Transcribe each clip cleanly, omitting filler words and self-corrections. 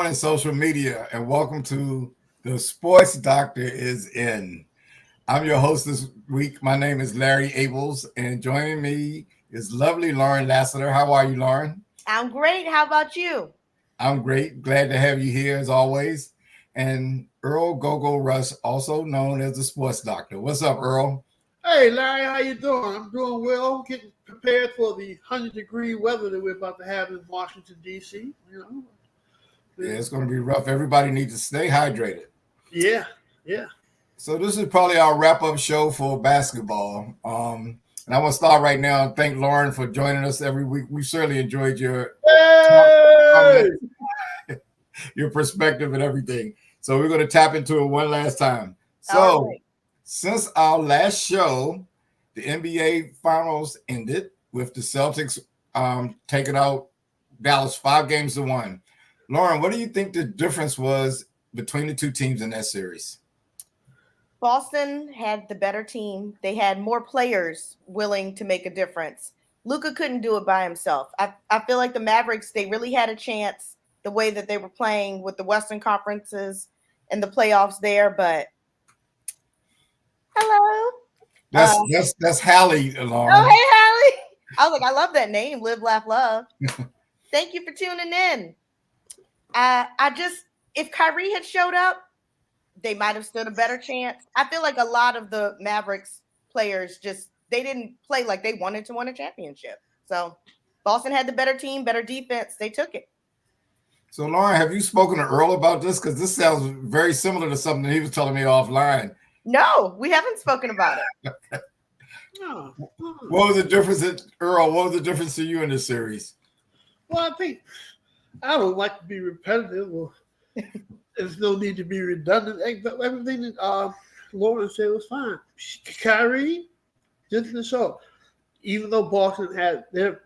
morning, social media, and welcome to the Sports Doctor is in. I'm your host this week. My name is Larry Abels, and joining me is lovely Lauren Lassiter. How are you, Lauren? I'm great. How about you? I'm great. Glad to have you here as always. And Earl Gogo Rush, also known as the Sports Doctor. What's up, Earl? Hey Larry, how you doing? I'm doing well. Getting prepared for the 100-degree weather that we're about to have in Washington D.C. Yeah, it's going to be rough. Everybody needs to stay hydrated. Yeah. So this is probably our wrap-up show for basketball. And I want to start right now and thank Lauren for joining us every week. We certainly enjoyed your Hey! your perspective and everything. So we're going to tap into it one last time. So All right. since our last show, the NBA Finals ended with the Celtics taking out Dallas 5-1. Lauren, what do you think the difference was between the two teams in that series? Boston had the better team. They had more players willing to make a difference. Luka couldn't do it by himself. I feel like the Mavericks, they really had a chance the way that they were playing with the Western Conferences and the playoffs there, but hello. That's Hallie, Lauren. Oh, hey, Hallie. I was like, I love that name, Live, Laugh, Love. Thank you for tuning in. If Kyrie had showed up, they might have stood a better chance. I feel like a lot of the Mavericks players they didn't play like they wanted to win a championship. So Boston had the better team, better defense. They took it. So, Lauren, have you spoken to Earl about this? Because this sounds very similar to something he was telling me offline. No, we haven't spoken about it. What was the difference, Earl? What was the difference to you in this series? Well, I think I don't like to be repetitive. Or there's no need to be redundant. Everything that Lauren said was fine. Kyrie, just to show, even though Boston had their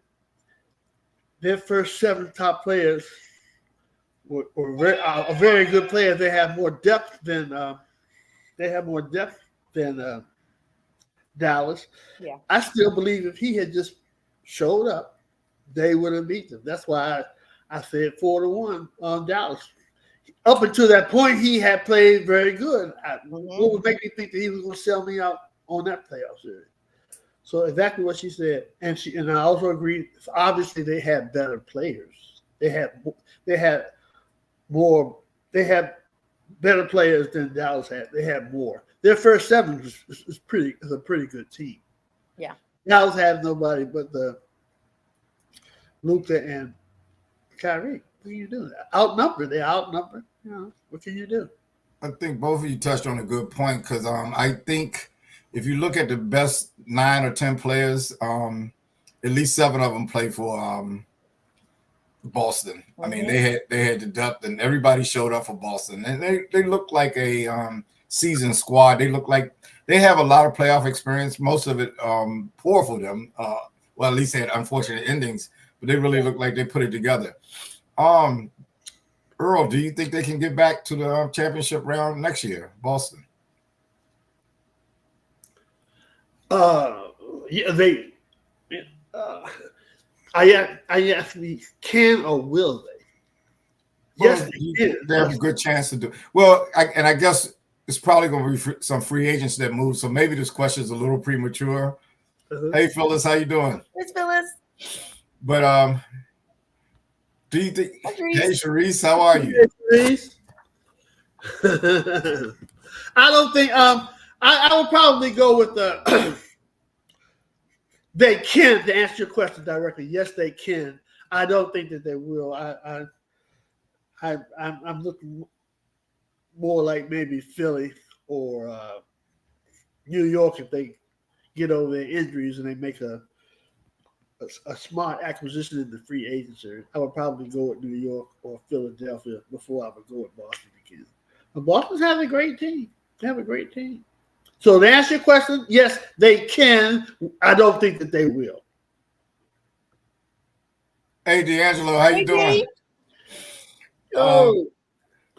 first 7 top players were very good players, they have more depth than Dallas. Yeah. I still believe if he had just showed up, they would have beat them. That's why I said 4-1 on Dallas. Up until that point, he had played very good. What would make me think that he was going to sell me out on that playoff series? So exactly what she said, and I also agree. Obviously, they had better players. They had better players than Dallas had. They had more. Their first 7 is a pretty good team. Yeah. Dallas had nobody but the Luka and Kyrie. What can you do? They're outnumbered. What can you do? I think both of you touched on a good point because I think if you look at the best 9 or 10 players, at least 7 of them play for Boston. I mean, they had the depth, and everybody showed up for Boston, and they look like a seasoned squad. They look like they have a lot of playoff experience. Most of it poor for them. Well, at least they had unfortunate endings, but they really look like they put it together. Earl, do you think they can get back to the championship round next year, Boston? Yeah, they. I actually can or will they? Yes, they have a good chance to do. Well, I guess it's probably going to be some free agents that move. So maybe this question is a little premature. Hey, Phyllis, how you doing? It's Phyllis. But do you think? Hey, Sharice, how are you? Sharice. I don't think. I would probably go with the. They can, to answer your question directly. Yes, they can. I don't think that they will. I'm looking more like maybe Philly or New York if they get over their injuries and they make a smart acquisition in the free agency. I would probably go with New York or Philadelphia before I would go with Boston again. But Boston's having a great team. They have a great team. So to answer your question, yes, they can. I don't think that they will. Hey, D'Angelo, how you doing?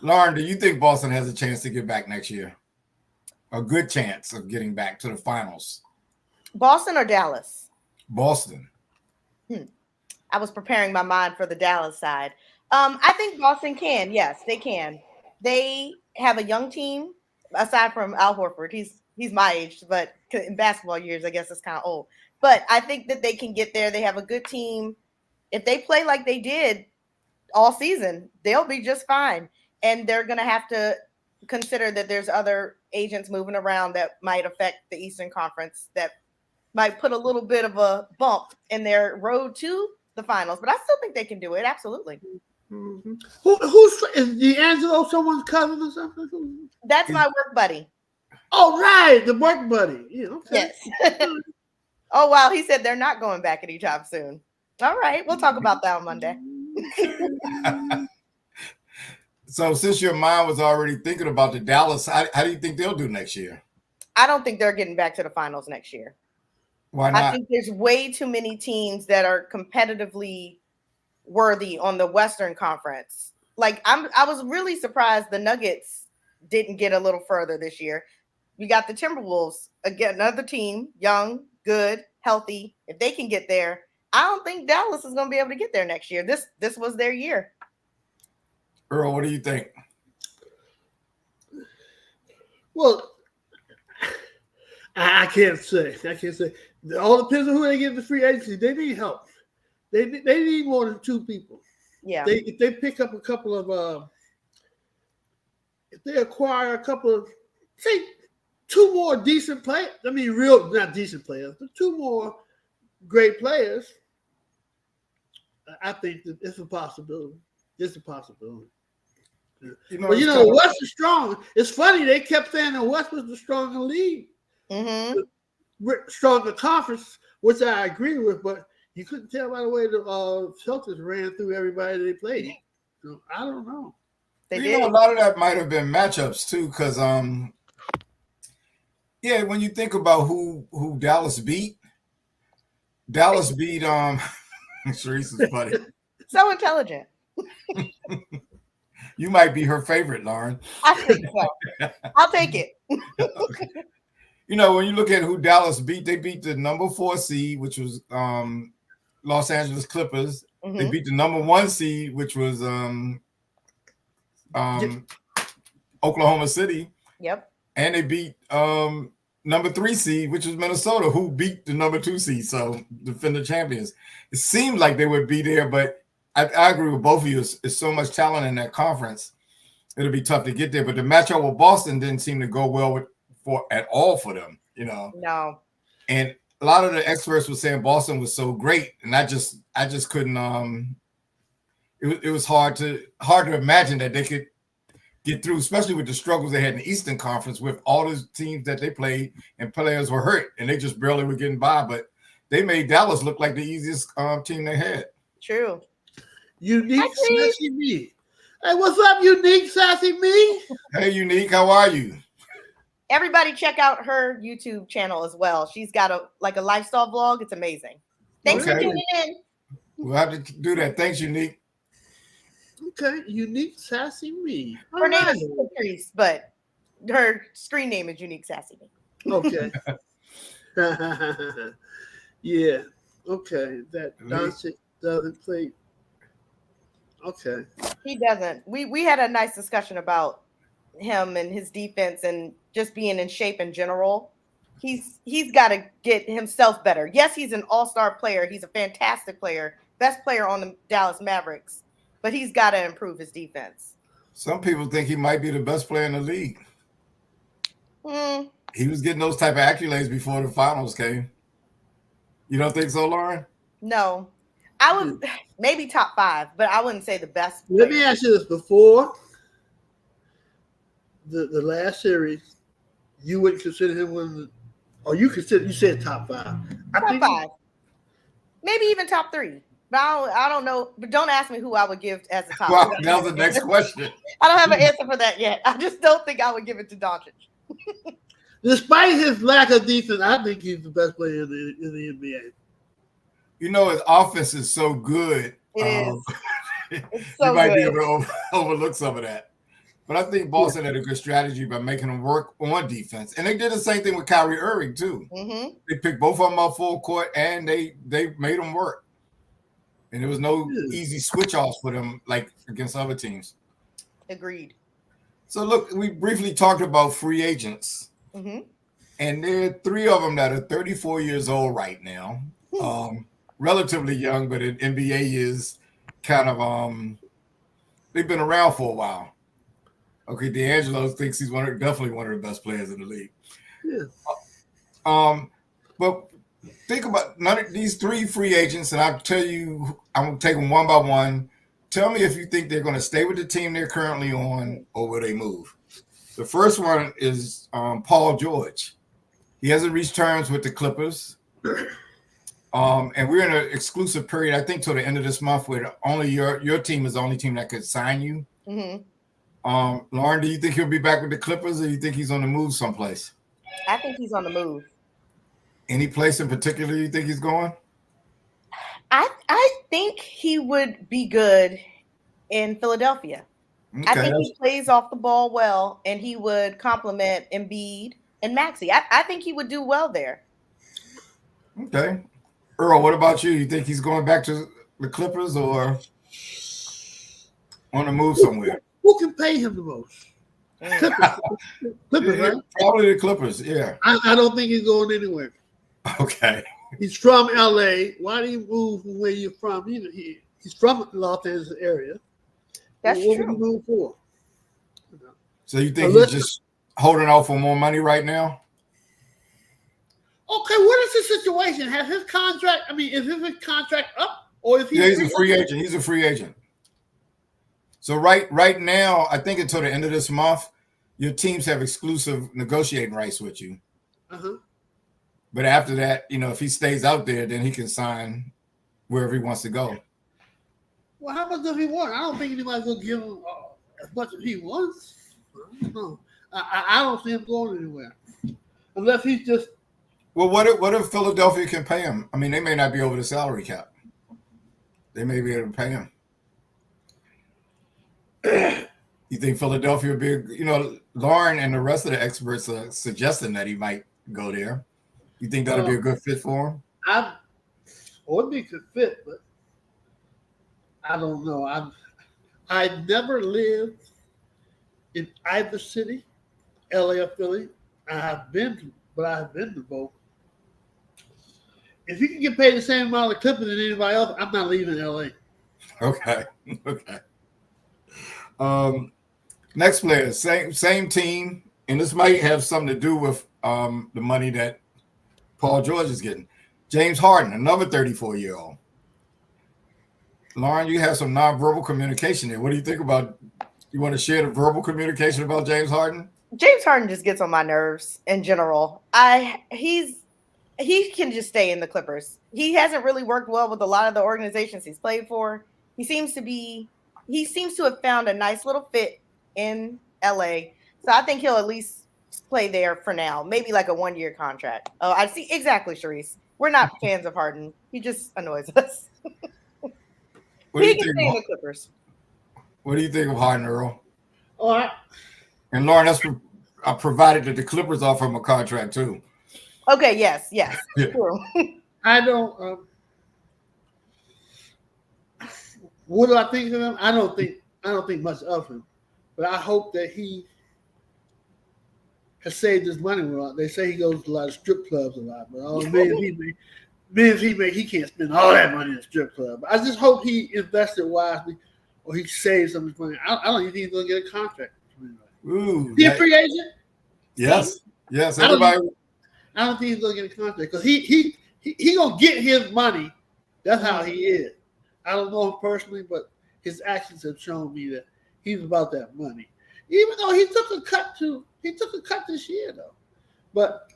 Lauren, do you think Boston has a chance to get back next year? A good chance of getting back to the finals? Boston or Dallas? Boston. I was preparing my mind for the Dallas side. I think Boston can. Yes, they can. They have a young team aside from Al Horford. He's my age, but in basketball years, I guess it's kind of old. But I think that they can get there. They have a good team. If they play like they did all season, they'll be just fine. And they're going to have to consider that there's other agents moving around that might affect the Eastern Conference, that might put a little bit of a bump in their road to the finals. But I still think they can do it. Absolutely. Mm-hmm. Who's is D'Angelo someone's cousin or something? That's my work buddy. Oh, right, the work buddy. Yeah, okay. Yes. Oh, wow. He said they're not going back anytime soon. All right. We'll talk about that on Monday. So since your mind was already thinking about the Dallas, how do you think they'll do next year? I don't think they're getting back to the finals next year. Why not? I think there's way too many teams that are competitively worthy on the Western Conference. Like I was really surprised the Nuggets didn't get a little further this year. We got the Timberwolves, again, another team, young, good, healthy. If they can get there, I don't think Dallas is going to be able to get there next year. This was their year. Earl, what do you think? Well, I can't say. It all depends on who they get in the free agency. They need help. They need more than two people. Yeah. If they pick up a couple of, if they acquire a couple of, say, two more decent players. I mean, not decent players, but two more great players. I think that it's a possibility. It's a possibility. But the West is strong. It's funny they kept saying the West was the stronger league, stronger conference, which I agree with. But you couldn't tell by the way the Celtics ran through everybody they played. So I don't know. They did. A lot of that might have been matchups too, because yeah, when you think about who Dallas beat Sharice is funny. So intelligent. You might be her favorite, Lauren. I think so. I'll take it. Okay. When you look at who Dallas beat, they beat the number 4 seed, which was Los Angeles Clippers. Mm-hmm. They beat the number 1 seed, which was Oklahoma City. Yep. And they beat number 3 seed, which was Minnesota, who beat the number 2 seed, so defending champions. It seemed like they would be there, but I agree with both of you. It's so much talent in that conference. It'll be tough to get there. But the matchup with Boston didn't seem to go well at all for them, No. And a lot of the experts were saying Boston was so great, and I just couldn't. It was hard to imagine that they could get through, especially with the struggles they had in the Eastern Conference with all the teams that they played and players were hurt, and they just barely were getting by. But they made Dallas look like the easiest team they had. True. Unique Sassy Me. Hey, what's up, Unique Sassy Me? Hey, Unique, how are you? Everybody check out her YouTube channel as well. She's got a lifestyle vlog. It's amazing. Thanks for tuning in. We'll have to do that. Thanks, Unique. Okay, Unique Sassy Me. Her name is Patrice, but her screen name is Unique Sassy Me. Okay. Yeah. Okay. That Doncic doesn't play. Okay. He doesn't. We had a nice discussion about him and his defense and just being in shape in general. He's got to get himself better. Yes, he's an all-star player. He's a fantastic player, best player on the Dallas Mavericks, but he's got to improve his defense. Some people think he might be the best player in the league. He was getting those type of accolades before the finals came. You don't think so, Lauren? No. I would maybe top 5, but I wouldn't say the best player. Let me ask you this. Before the last series, you wouldn't consider him one, or you said top 5. Top 5. Maybe even top 3. But I don't know. But don't ask me who I would give as the top. Well, that was the next question. I don't have an answer for that yet. I just don't think I would give it to Doncic. Despite his lack of defense, I think he's the best player in the NBA. His offense is so good. It is. It's so you might good. be able to overlook some of that. But I think Boston had a good strategy by making them work on defense. And they did the same thing with Kyrie Irving, too. Mm-hmm. They picked both of them up full court, and they made them work. and there was no Yeah. easy switch offs for them like against other teams. Agreed. So look, we briefly talked about free agents, Hmm. and there are 3 of them that are 34 years old right now, relatively young, but in NBA is kind of they've been around for a while. Okay, D'Angelo thinks he's definitely one of the best players in the league. Yeah. But think about none of these 3 free agents, and I'll tell you, I'm gonna take them one by one. Tell me if you think they're going to stay with the team they're currently on, or will they move? The first one is Paul George. He hasn't reached terms with the Clippers, and we're in an exclusive period, I think, till the end of this month, where only your team is the only team that could sign you. Hmm. Lauren, do you think he'll be back with the Clippers, or do you think he's on the move someplace? I think he's on the move. Any place in particular you think he's going? I think he would be good in Philadelphia. Okay. I think he plays off the ball well, and he would complement Embiid and Maxey. I think he would do well there. Okay. Earl, what about you? You think he's going back to the Clippers or on the move somewhere? Who can pay him the most? Clippers, right? Probably the Clippers, yeah. I don't think he's going anywhere. Okay. He's from LA. Why do you move from where you're from? He's from the Los Angeles area. That's what true. would you move for? So you think he's just holding out for more money right now? Okay, what is the situation? Has his contract? I mean, is his contract up, or is he? Yeah, he's a free agent. He's a free agent. So right now, I think until the end of this month, your teams have exclusive negotiating rights with you. Uh-huh. But after that, if he stays out there, then he can sign wherever he wants to go. Well, how much does he want? I don't think anybody's gonna give him as much as he wants. I don't know. I don't see him going anywhere unless he's just. Well, what if Philadelphia can pay him? I mean, they may not be over the salary cap. They may be able to pay him. You think Philadelphia would be? Lauren and the rest of the experts are suggesting that he might go there. You think that'll be a good fit for him? It would be a good fit, but I don't know. I never lived in either city, LA or Philly. I have been to both. If you can get paid the same amount of Clippers than anybody else, I'm not leaving LA. Okay. Next player, same team, and this might have something to do with the money that Paul George is getting. James Harden, another 34-year-old. Lauren, you have some nonverbal communication there. What do you think about? You want to share the verbal communication about James Harden? James Harden just gets on my nerves in general. He can just stay in the Clippers. He hasn't really worked well with a lot of the organizations he's played for. He seems to have found a nice little fit in LA. So I think he'll at least play there for now. Maybe like a 1-year contract. Oh, I see. Exactly, Sharice. We're not fans of Harden. He just annoys us. He can stay in the Clippers. What do you think of Harden, Earl? All right. And Lauren, I provided that the Clippers offer him a contract too. Okay, yes. True. I don't. What do I think of him? I don't think much of him, but I hope that he has saved his money a lot. They say he goes to a lot of strip clubs a lot, but all the millions he make, he can't spend all that money in a strip club. I just hope he invested wisely, or he saved some of his money. I don't even think he's going to get a contract. Ooh, He a free agent? Yes. Everybody. I don't think he's going to get a contract because he going to get his money. That's how he is. I don't know him personally, but his actions have shown me that he's about that money. Even though he took a cut this year though. But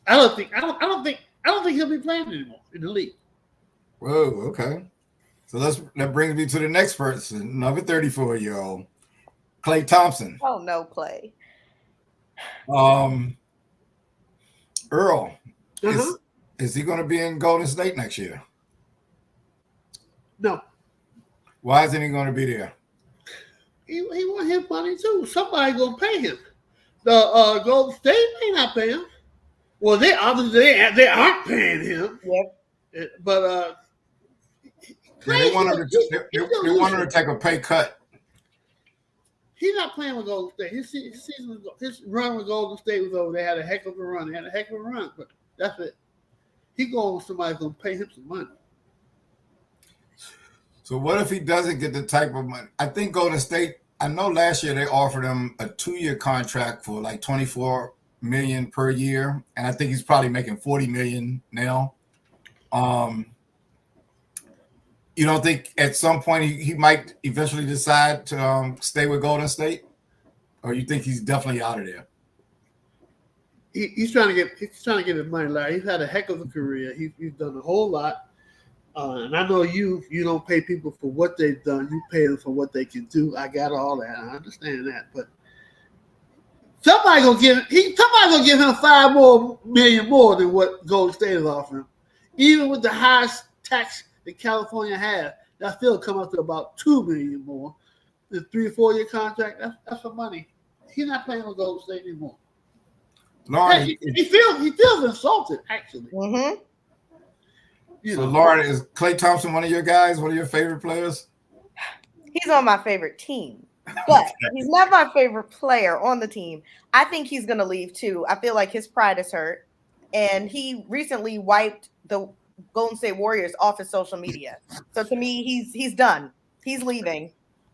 I don't think he'll be playing anymore in the league. Whoa, okay. So that brings me to the next person, another 34-year-old, Klay Thompson. Oh no, Klay. Earl, is he going to be in Golden State next year? No. Why isn't he going to be there? He want his money too. Somebody gonna pay him. The Golden State may not pay him. Well, they obviously they aren't paying him. Yep. But Yeah, they wanted they wanted to take a pay cut. He's not playing with Golden State. His run with Golden State was over. They had a heck of a run. They had a heck of a run, but that's it. He going with somebody's going to pay him some money. So what if he doesn't get the type of money? I think Golden State. I know last year they offered him a 2-year contract for like $24 million per year, and I think he's probably making $40 million now. You don't think at some point he might eventually decide to stay with Golden State, or you think he's definitely out of there? He's trying to get his money, Larry. He's had a heck of a career. He's done a whole lot, and I know you don't pay people for what they've done. You pay them for what they can do. I got all that. I understand that, but somebody gonna give him $5 million more than what Golden State is offering, even with the highest tax that California has. That still come up to about $2 million more. The 3 or 4 year contract. That's for money. He's not playing with Golden State anymore. Lauren, He feels insulted, actually. Mm-hmm. So Lauren, is Klay Thompson one of your guys? One of your favorite players? He's on my favorite team, but he's not my favorite player on the team. I think he's going to leave too. I feel like his pride is hurt, and he recently wiped the Golden State Warriors off his social media. So to me, he's done. He's leaving,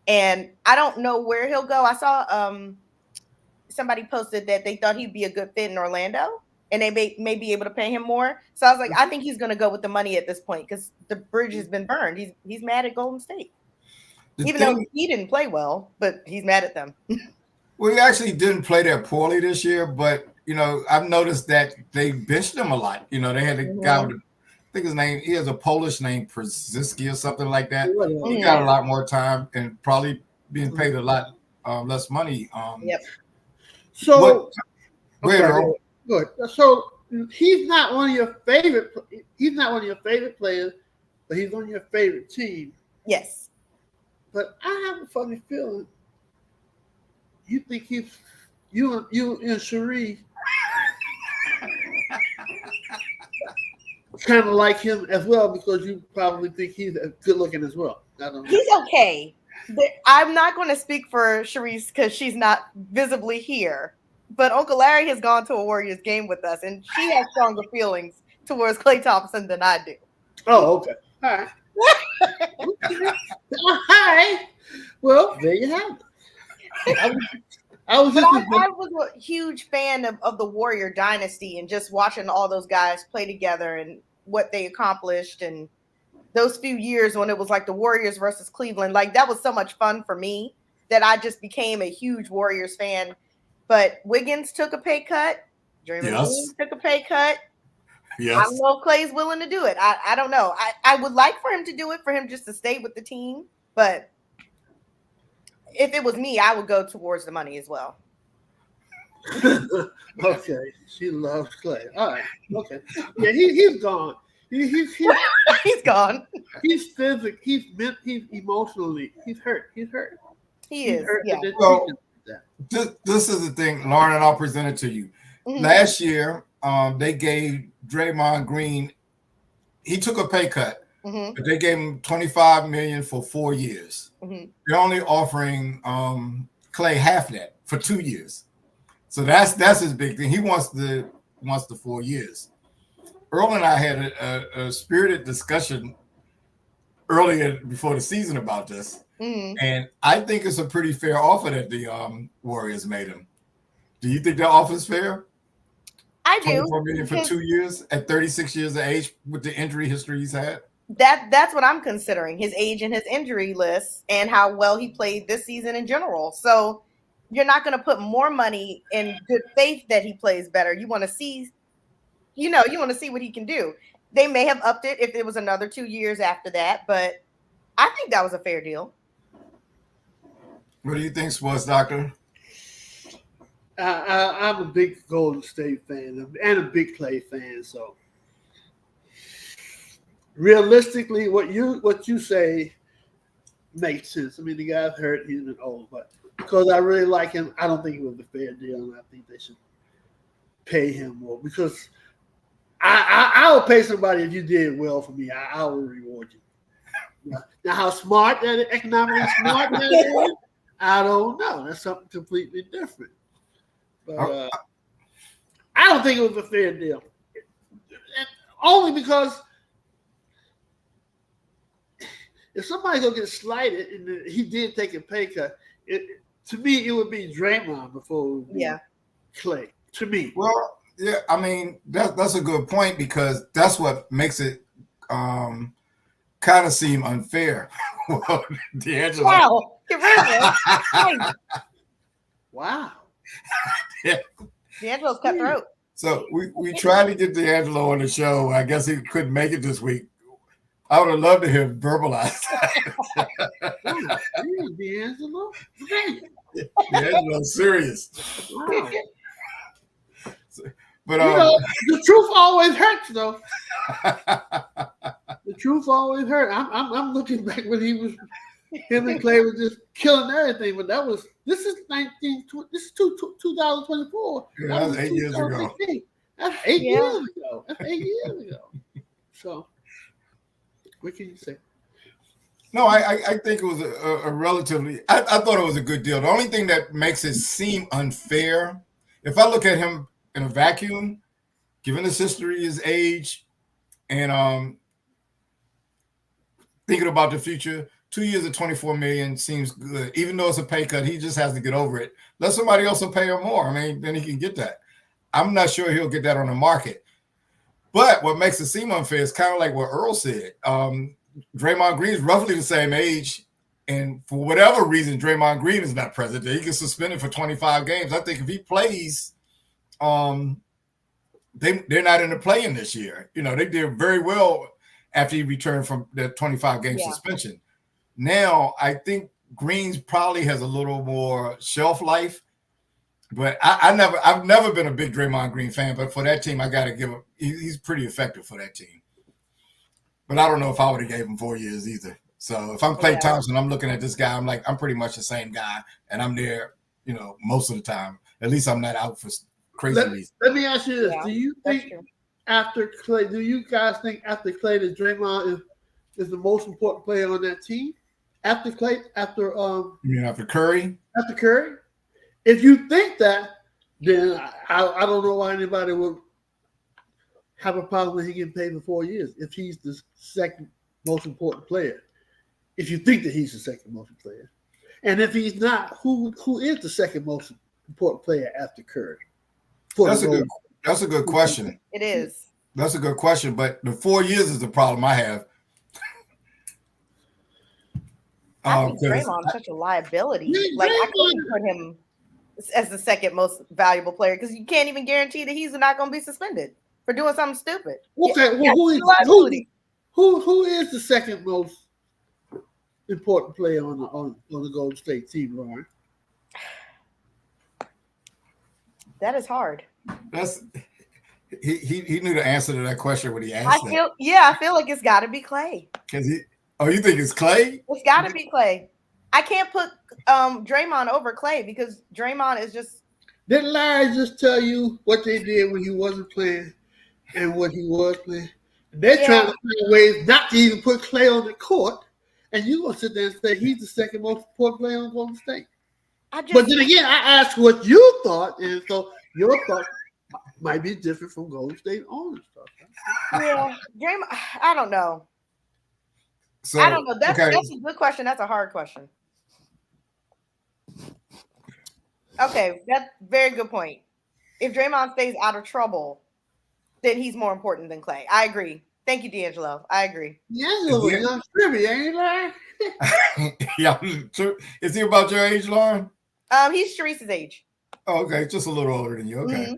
and I don't know where he'll go. I saw somebody posted that they thought he'd be a good fit in Orlando, and they may be able to pay him more. So I was like, I think he's going to go with the money at this point because the bridge has been burned. He's mad at Golden State. Even though he didn't play well, but he's mad at them. Well, he actually didn't play that poorly this year, but I've noticed that they benched him a lot. They had a guy with, I think his name, he has a Polish name, Przybylski or something like that. He got a lot more time and probably being paid a lot less money. Yep. So go ahead, Earl. Good. So he's not one of your favorite. He's not one of your favorite players, but he's on your favorite team. Yes. But I have a funny feeling. You think you and Cherie kind of like him as well because you probably think he's good looking as well. I don't know. He's okay. I'm not going to speak for Sharice because she's not visibly here. But Uncle Larry has gone to a Warriors game with us, and she has stronger feelings towards Klay Thompson than I do. Oh, okay. All right. All right. Well, there you have it. I was a huge fan of the Warrior dynasty and just watching all those guys play together and what they accomplished and those few years when it was like the Warriors versus Cleveland. Like that was so much fun for me that I just became a huge Warriors fan. But Wiggins took a pay cut. Draymond Green took a pay cut. Yes. I don't know if Klay's willing to do it. I don't know. I would like for him to do it, for him just to stay with the team. But if it was me, I would go towards the money as well. Okay. She loves Klay. All right. Okay. Yeah, he's gone. He's gone. He's physical. He's emotionally. He's hurt. He is. Hurt. Yeah. So, this is the thing, Lauren, and I'll present it to you. Mm-hmm. Last year, they gave Draymond Green, he took a pay cut, but they gave him $25 million for 4 years. Mm-hmm. They're only offering Klay half that for 2 years. So that's his big thing. He wants the 4 years. Earl and I had a spirited discussion earlier before the season about this. Mm-hmm. And I think it's a pretty fair offer that the Warriors made him. Do you think that offer is fair? I do. $24 million for 2 years at 36 years of age with the injury history he's had? That's what I'm considering, his age and his injury list and how well he played this season in general. So you're not going to put more money in good faith that he plays better. You want to see, you want to see what he can do. They may have upped it if it was another 2 years after that, but I think that was a fair deal. What do you think, Sports Doctor? I'm a big Golden State fan and a big Klay fan. So realistically, what you say makes sense. I mean, the guy's hurt; he's been old, but because I really like him, I don't think it was a fair deal, and I think they should pay him more because I will pay somebody if you did well for me. I will reward you. Now, how smart that economically smart that is, I don't know. That's something completely different. But I don't think it was a fair deal. And only because if somebody's gonna get slighted and he did take a pay cut, to me it would be Draymond before it would be Clay. To me. Well, yeah, I mean that's a good point because that's what makes it kind of seem unfair. Well, D'Angelo. Wow. Get rid of it. Wow. Yeah. D'Angelo's cutthroat. So we tried to get D'Angelo on the show. I guess he couldn't make it this week. I would have loved to hear him verbalize that. D'Angelo? D'Angelo's serious. Wow. But the truth always hurts, though. The truth always hurts. I'm looking back when him and Clay were just killing everything, but this is 2024. Yeah, that was 8 years ago. That's 8 years ago. That's 8 years ago. So, what can you say? No, I think it was a relatively. I thought it was a good deal. The only thing that makes it seem unfair, if I look at him in a vacuum, given his history, his age, and thinking about the future, 2 years at $24 million seems good. Even though it's a pay cut, he just has to get over it. Let somebody else will pay him more. I mean, then he can get that. I'm not sure he'll get that on the market. But what makes it seem unfair is kind of like what Earl said. Draymond Green is roughly the same age, and for whatever reason, Draymond Green is not present. He gets suspended for 25 games. I think if he plays, they're not in the play-in this year. You know, they did very well after he returned from that 25-game suspension. Now, I think Green's probably has a little more shelf life, but I've never been a big Draymond Green fan. But for that team, I got to give him. He's pretty effective for that team. But I don't know if I would have gave him 4 years either. So if I'm Klay Thompson, I'm looking at this guy. I'm like, I'm pretty much the same guy, and I'm there, most of the time. At least I'm not out for crazy reasons. Let me ask you this: do you think after Klay, do you guys think after Klay that Draymond is the most important player on that team? After Klay, you mean after Curry? After Curry, if you think that, then I don't know why anybody would have a problem with him getting paid for 4 years if he's the second most important player. If you think that he's the second most important player, and if he's not, who is the second most important player after Curry? That's a good question. It is. That's a good question, but the 4 years is the problem I have. I think Draymond's such a liability. Like I couldn't put him as the second most valuable player because you can't even guarantee that he's not going to be suspended for doing something stupid. Okay, who is the second most important player on the Golden State team, Lauren? That is hard. He knew the answer to that question when he asked it. I feel like it's got to be Klay. You think it's Klay? It's got to be Klay. I can't put Draymond over Klay because Draymond is just. Didn't Larry just tell you what they did when he wasn't playing and what he was playing? They're trying to find ways not to even put Klay on the court, and you're going to sit there and say he's the second most important player on Golden State. But then again, I asked what you thought, and so your thought might be different from Golden State owners' stuff. Yeah, Draymond, I don't know. So, I don't know. That's a good question. That's a hard question. Okay, that's a very good point. If Draymond stays out of trouble, then he's more important than Klay. I agree. Thank you, D'Angelo. I agree. D'Angelo is young Stribby, ain't he, Larry? Yeah. Is he about your age, Lauren? He's Sharice's age. Oh, okay. Just a little older than you. Okay. Mm-hmm.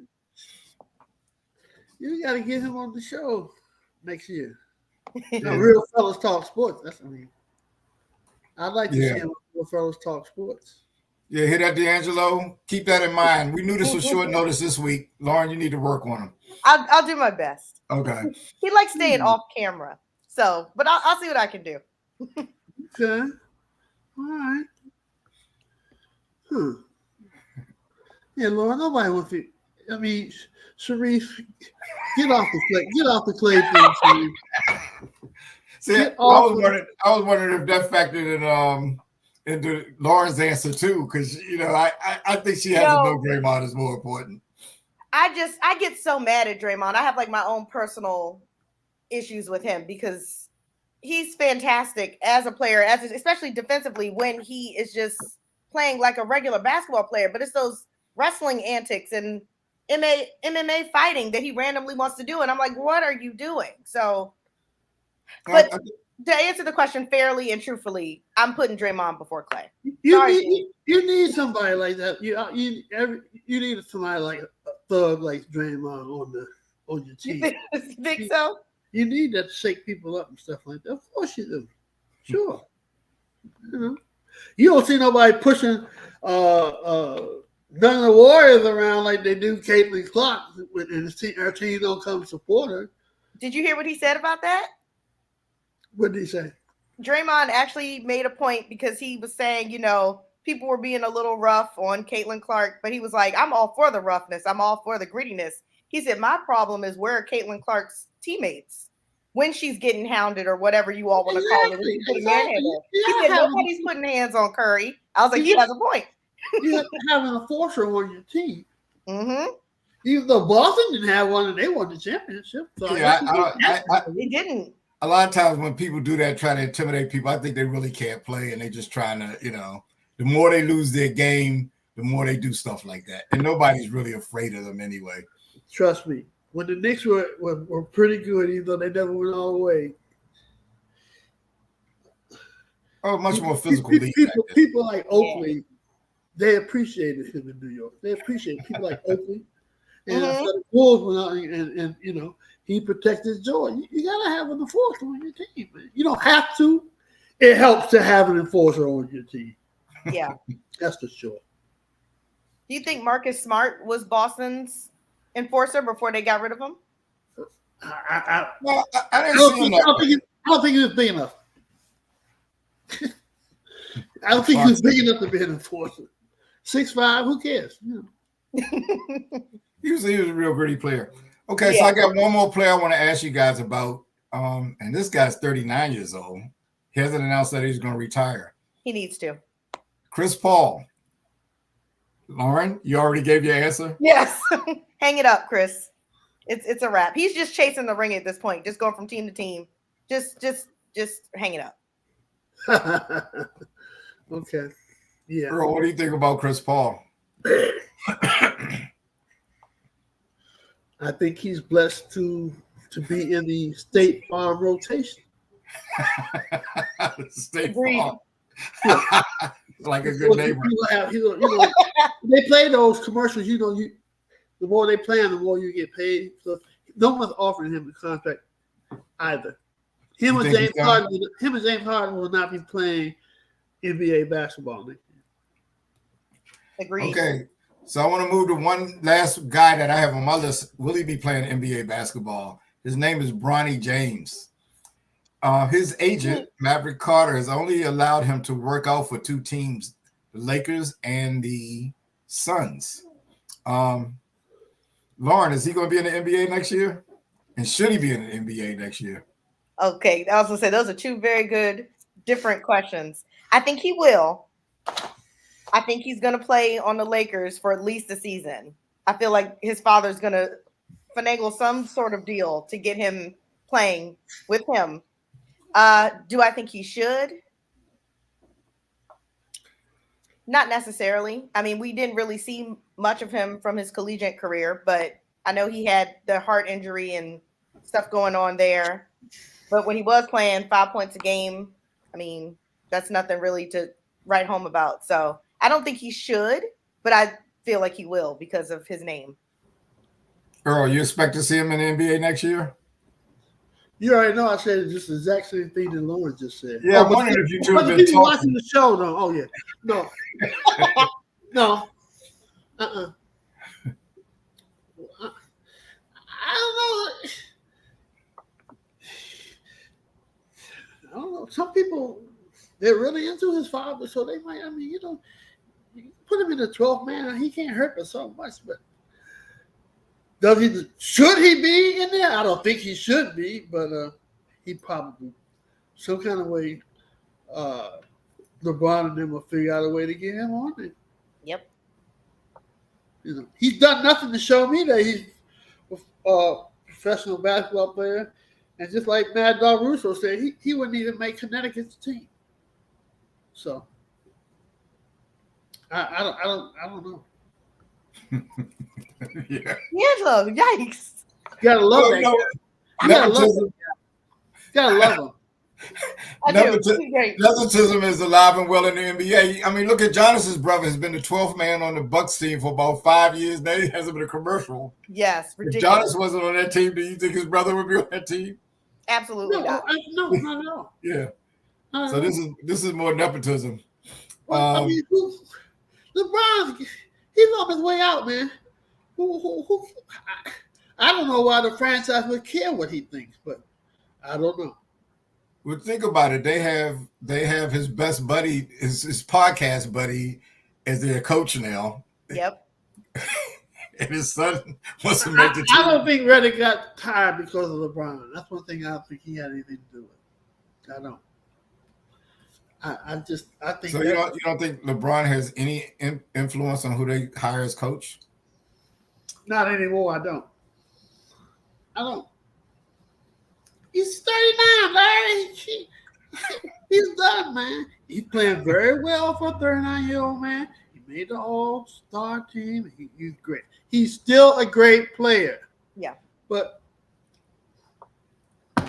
You got to get him on the show next year. Real Fellas Talk Sports. I'd like to see him on Real Fellas Talk Sports. Yeah, hear that, D'Angelo? Keep that in mind. We knew this was short notice this week. Lauren, you need to work on him. I'll do my best. Okay. He likes staying off camera. So, but I'll see what I can do. Okay. All right. Yeah, Lauren, nobody wants to. I mean, Sharif, get off the Klay thing, Sharif. See, Get I off was of- wondering. I was wondering if that factored in into Lauren's answer too, because I think she has to No. know Draymond is more important. I get so mad at Draymond. I have like my own personal issues with him because he's fantastic as a player, especially defensively when he is just playing like a regular basketball player. But it's those wrestling antics and MMA fighting that he randomly wants to do, and I'm like, what are you doing? So, but to answer the question fairly and truthfully, I'm putting Draymond before Clay. You need somebody like that. You need somebody like a thug like Draymond on your team. You think so? You need that to shake people up and stuff like that. Of course you do. Sure. You don't see nobody pushing none of the Warriors around like they do Caitlin Clark, and her team don't come support her. Did you hear what he said about that? What did he say? Draymond actually made a point because he was saying, people were being a little rough on Caitlin Clark, but he was like, I'm all for the roughness. I'm all for the grittiness. He said, my problem is where are Caitlin Clark's teammates when she's getting hounded or whatever you all want to call it. When she's getting manhandled. He said, nobody's putting hands on Curry. I was like, he has a point. You have to have an enforcer on your team. Mm-hmm. Even though Boston didn't have one and they won the championship. So they didn't. A lot of times when people do that, try to intimidate people, I think they really can't play and they're just trying to, the more they lose their game, the more they do stuff like that. And nobody's really afraid of them anyway. Trust me. When the Knicks were pretty good, even though they never went all the way. Oh, much more physical league. People like Oakley, they appreciated him in New York. They appreciated people like Oakley. And the Bulls went out and he protected Jordan. You gotta have an enforcer on your team, man. You don't have to. It helps to have an enforcer on your team. Yeah. That's for sure. Do you think Marcus Smart was Boston's enforcer before they got rid of him? I didn't see him. I don't think he was big enough. I don't think he was big enough to be an enforcer. 6'5", who cares? He was a real gritty player. Okay, so I got one more player I want to ask you guys about. And this guy's 39 years old. He hasn't announced that he's going to retire. He needs to. Chris Paul. Lauren, you already gave your answer? Yes. Hang it up, Chris. It's a wrap. He's just chasing the ring at this point, just going from team to team. Just hang it up. Okay. Yeah. Earl, what do you think about Chris Paul? I think he's blessed to be in the State Farm rotation. State Farm. Like a good neighbor. They play those commercials, the more they play them, the more you get paid. So no one's offering him a contract either. Him and James Harden will not be playing NBA basketball next year. Agreed. Okay. So I want to move to one last guy that I have on my list. Will he be playing NBA basketball? His name is Bronny James. His agent, Maverick Carter, has only allowed him to work out for two teams, the Lakers and the Suns. Lauren, is he going to be in the NBA next year? And should he be in the NBA next year? Okay. I was going to say, those are two very good, different questions. I think he will. I think he's going to play on the Lakers for at least a season. I feel like his father's going to finagle some sort of deal to get him playing with him. Do I think he should? Not necessarily. I mean, we didn't really see much of him from his collegiate career, but I know he had the heart injury and stuff going on there. But when he was playing 5 points a game, I mean, that's nothing really to write home about. So I don't think he should, but I feel like he will because of his name. Earl, you expect to see him in the NBA next year? You already know I said just the exact same thing that Lauren just said. Yeah, I'm wondering if you two have been people talking. watching the show, though. Oh, yeah. No. No. I don't know. Some people, they're really into his father, so they might, you put him in the 12th man, he can't hurt us so much, but should he be in there? I don't think he should be, but he probably some kind of way, LeBron and them will figure out a way to get him on there. Yep. You know, he's done nothing to show me that he's a professional basketball player. And just like Mad Dog Russo said, he wouldn't even make Connecticut's team. So I don't know. Yeah. D'Angelo, yikes. You gotta love Well, that you know, guy. You gotta love nepotism, him. You gotta love him. I do. nepotism, He's great. nepotism is alive and well in the NBA. I mean, look at Giannis's brother has been the 12th man on the Bucks team for about 5 years now. He hasn't been a commercial. Yes, If ridiculous. Giannis wasn't on that team, do you think his brother would be on that team? Absolutely not. No, not at all. Yeah. Not at So all. this is more nepotism. Well, I mean, LeBron, he's on his way out, man. I don't know why the franchise would care what he thinks, but I don't know. Well, think about it. They have his best buddy, his podcast buddy, as their coach now, Yep. and his son wants to make the I team. don't think Reddick got tired because of LeBron. That's one thing I don't think he had anything to do with. I don't. I think. So you don't think LeBron has any influence on who they hire as coach? Not anymore. I don't. He's 39, Larry. He's done, man. He's playing very well for a 39-year-old man. He made the All-Star team. He's great. He's still a great player. Yeah. But you're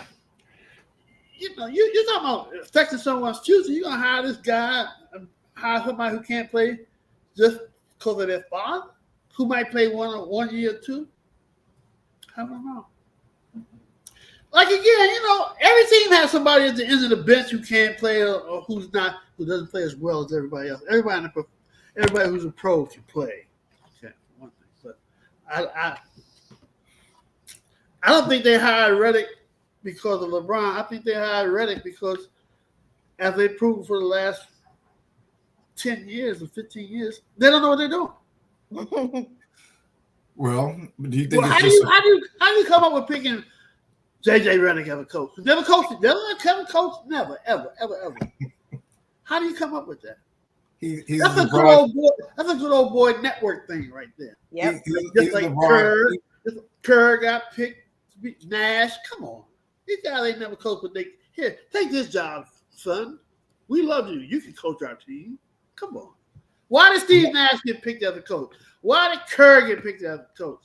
talking about affecting someone's future. You're gonna hire this guy, hire somebody who can't play just because of their father, who might play one year or two. I don't know. Like again, every team has somebody at the end of the bench who can't play or who doesn't play as well as everybody else. Everybody who's a pro can play. Okay, one thing, but I don't think they hired Reddick because of LeBron. I think they hired Reddick because, as they proved for the last 10 years or 15 years, they don't know what they're doing. Well, do you think Well, it's how just do you come up with picking JJ Redick as a coach? Never coached. Never coached. Never, ever. How do you come up with that? he's That's a good LeBron? old boy. That's a good old boy network thing right there. Yep. Just like LeBron. Kerr got picked to be Nash. Come on, these guys ain't never coached, but here, take this job, son. We love you. You can coach our team. Come on. Why did Steve Nash get picked as a coach? Why did Kerr get picked as a coach?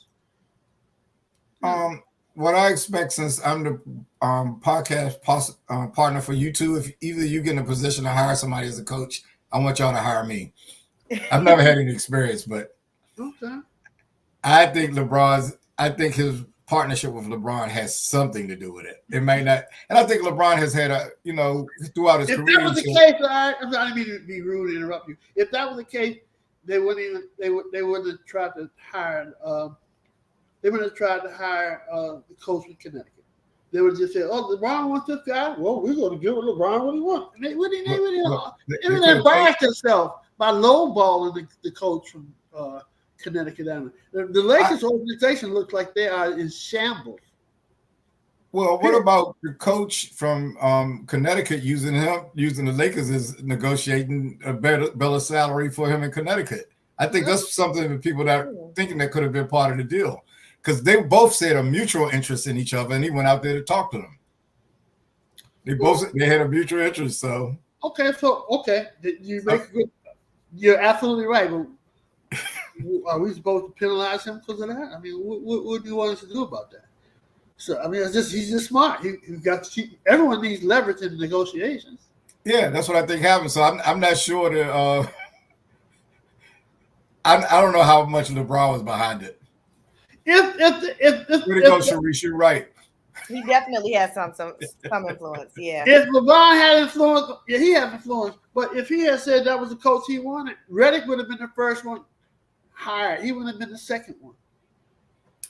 What I expect, since I'm the podcast partner for you two, if either you get in a position to hire somebody as a coach, I want y'all to hire me. I've never had any experience, but Okay. I think his partnership with LeBron has something to do with it. It may not, and I think LeBron has had throughout his If career. that was the case, I didn't mean to be rude and interrupt you. If that was the case, they wouldn't have tried to hire. They wouldn't have tried to hire the coach in Connecticut. They would just say, "Oh, LeBron wants this guy. Well, we're going to give LeBron what he wants." And they would embarrass themselves by lowballing the coach from Connecticut. The Lakers organization looks like they are in shambles. Well, what about the coach from Connecticut using the Lakers as negotiating a better salary for him in Connecticut? I think that's something that people that are thinking that could have been part of the deal, because they both said a mutual interest in each other, and he went out there to talk to them. They had a mutual interest, so Okay, you make a good. You're absolutely right. But are we supposed to penalize him because of that? I mean, what do you want us to do about that? So I mean, he's just smart. Everyone needs leverage in negotiations. yeah, that's what I think happened. So I'm not sure that I don't know how much LeBron was behind it. If Way to go, Sharice, you're right. He definitely has some influence. Yeah. If LeBron had influence, yeah, he had influence. But if he had said that was the coach he wanted, Reddick would have been the first one hired. He would have been the second one.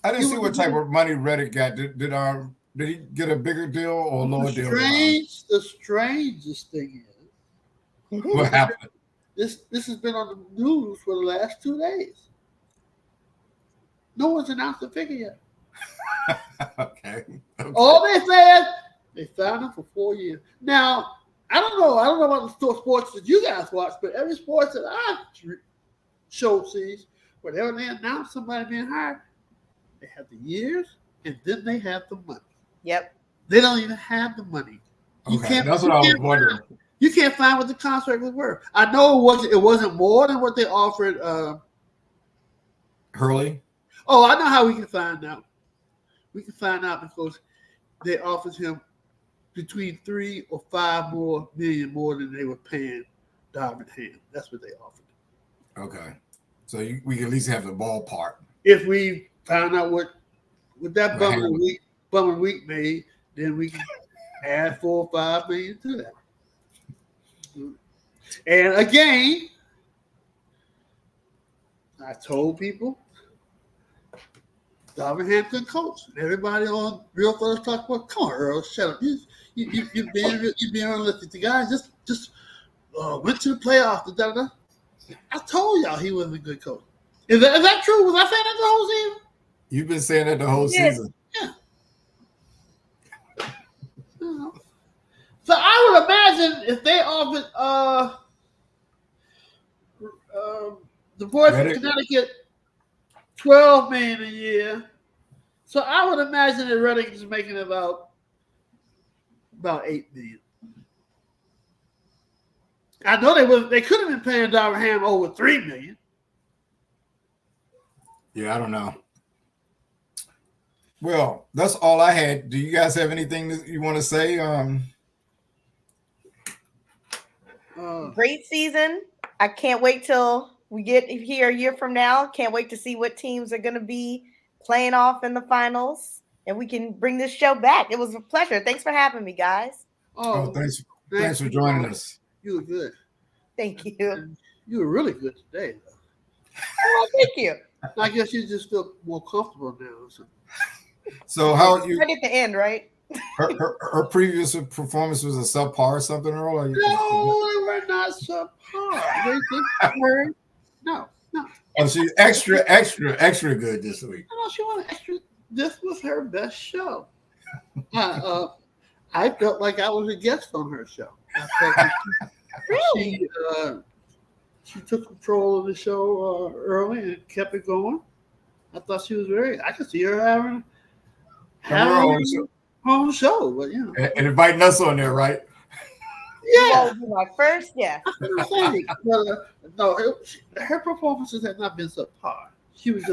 I didn't see what type of money Reddick got. Did he get a bigger deal or a lower deal? The strangest thing is, What happened? this has been on the news for the last 2 days. No one's announced the figure yet. Okay. All they said, They signed him for 4 years. Now, I don't know about the sports that you guys watch, but every sports that I show sees, whenever they announce somebody being hired, they have the years and then they have the money. Yep. They don't even have the money. Okay, that's what I was wondering. You can't find what the contract was worth. I know it wasn't more than what they offered. Hurley? Oh, I know how we can find out. We can find out because they offered him between 3 or 5 million more than they were paying Darvin Ham. That's what they offered. Okay. So we can at least have the ballpark. If we find out what that bumming week made, then we can add 4 or 5 million to that. And again, I told people Darvin Ham can coach. And everybody on Real Fellas Talk about, come on, Earl, shut up. You're being realistic. The guy just went to the playoffs. Da, da, da. I told y'all he wasn't a good coach. Is that true? Was I saying that the whole season? You've been saying that the whole season. Yeah. So I would imagine if they offered the boy from Connecticut $12 million a year, so I would imagine that Reddick is making about $8 million. I know they could have been paying Darvin Ham over $3 million. Yeah, I don't know. Well, that's all I had. Do you guys have anything that you want to say? Great season. I can't wait till we get here a year from now. Can't wait to see what teams are going to be playing off in the finals, and we can bring this show back. It was a pleasure. Thanks for having me, guys. Oh, thanks for joining us. You were good. Thank you. You were really good today, though. Oh, thank you. I guess you just feel more comfortable now. So how you? Right at the end, right? Her previous performance was a subpar or something, Earl? No, they were not subpar. No. Oh, she's extra good this week. No, she was extra. This was her best show. I felt like I was a guest on her show. Really? She took control of the show early and kept it going. I thought she was I could see her having her own show, but you know, and inviting us on there, right? Yeah, my first, yeah. No, her performances have not been subpar. She was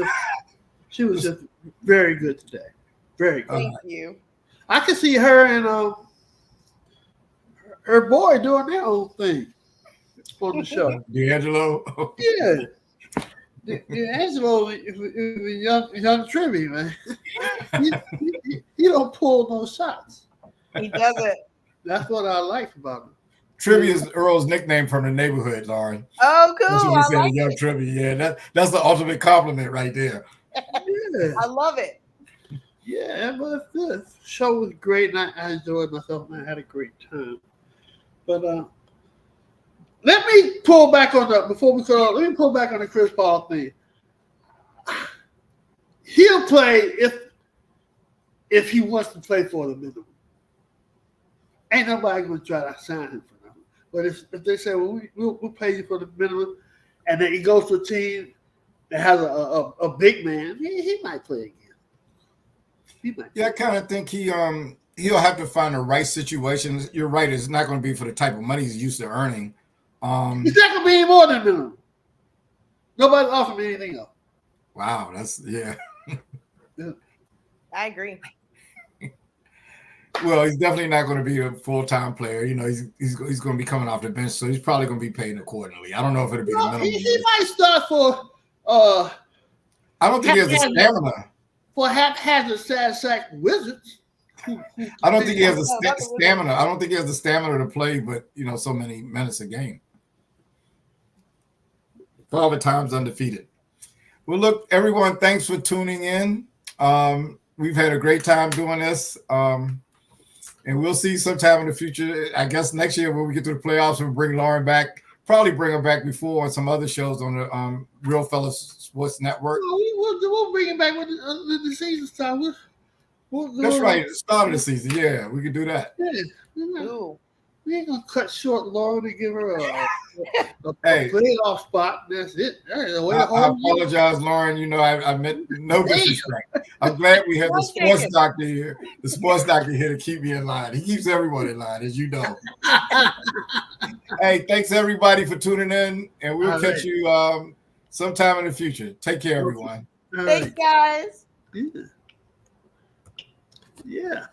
just very good today. Very good. Thank you. I could see her and her boy doing their own thing on the show. D'Angelo. Yeah. D'Angelo is young Trivy, man. He don't pull no shots. He does it. That's what I like about him. Trivy is Earl's nickname from the neighborhood, Lauren. Oh, cool. That's what we said, young Trivy. Yeah, that's the ultimate compliment right there. Yeah. I love it. Yeah, but the show was great, and I enjoyed myself, and I had a great time. But let me pull back on let me pull back on the Chris Paul thing. He'll play if he wants to play for the minimum. Ain't nobody going to try to sign him for nothing. But if they say, well, we'll pay you for the minimum, and then he goes to a team that has a big man, he might play again. Yeah, I kind of think he'll have to find the right situation. You're right; it's not going to be for the type of money he's used to earning. It's not going to be any more than minimum. Nobody's offering me anything else. Wow, that's yeah. I agree. Well, he's definitely not going to be a full-time player. You know, he's going to be coming off the bench, so he's probably going to be paid accordingly. I don't know if it'll be the minimum. He might start for. I don't think he has the stamina. For haphazard sad sack Wizards. I don't think he has the stamina. I don't think he has the stamina to play, but so many minutes a game. 12 times undefeated. Well, look, everyone, thanks for tuning in. We've had a great time doing this. And we'll see sometime in the future. I guess next year when we get to the playoffs, we'll bring Lauren back. Probably bring her back before on some other shows on the Real Fellas Sports Network. We'll bring him back when the season starts. That's right. At the start of the season. Yeah, we could do that. Yeah, Ooh. we ain't gonna cut short Lauren and give her a Hey. playoff spot. That's it. That's the way I the whole year. apologize, Lauren. You know, I meant no disrespect. I'm glad we have the One sports second. doctor here. The sports doctor here to keep me in line. He keeps everyone in line, as you know. Hey, thanks everybody for tuning in, and we'll All catch right. you sometime in the future. Take care, everyone. All Thanks, right. guys. Yeah. Yeah.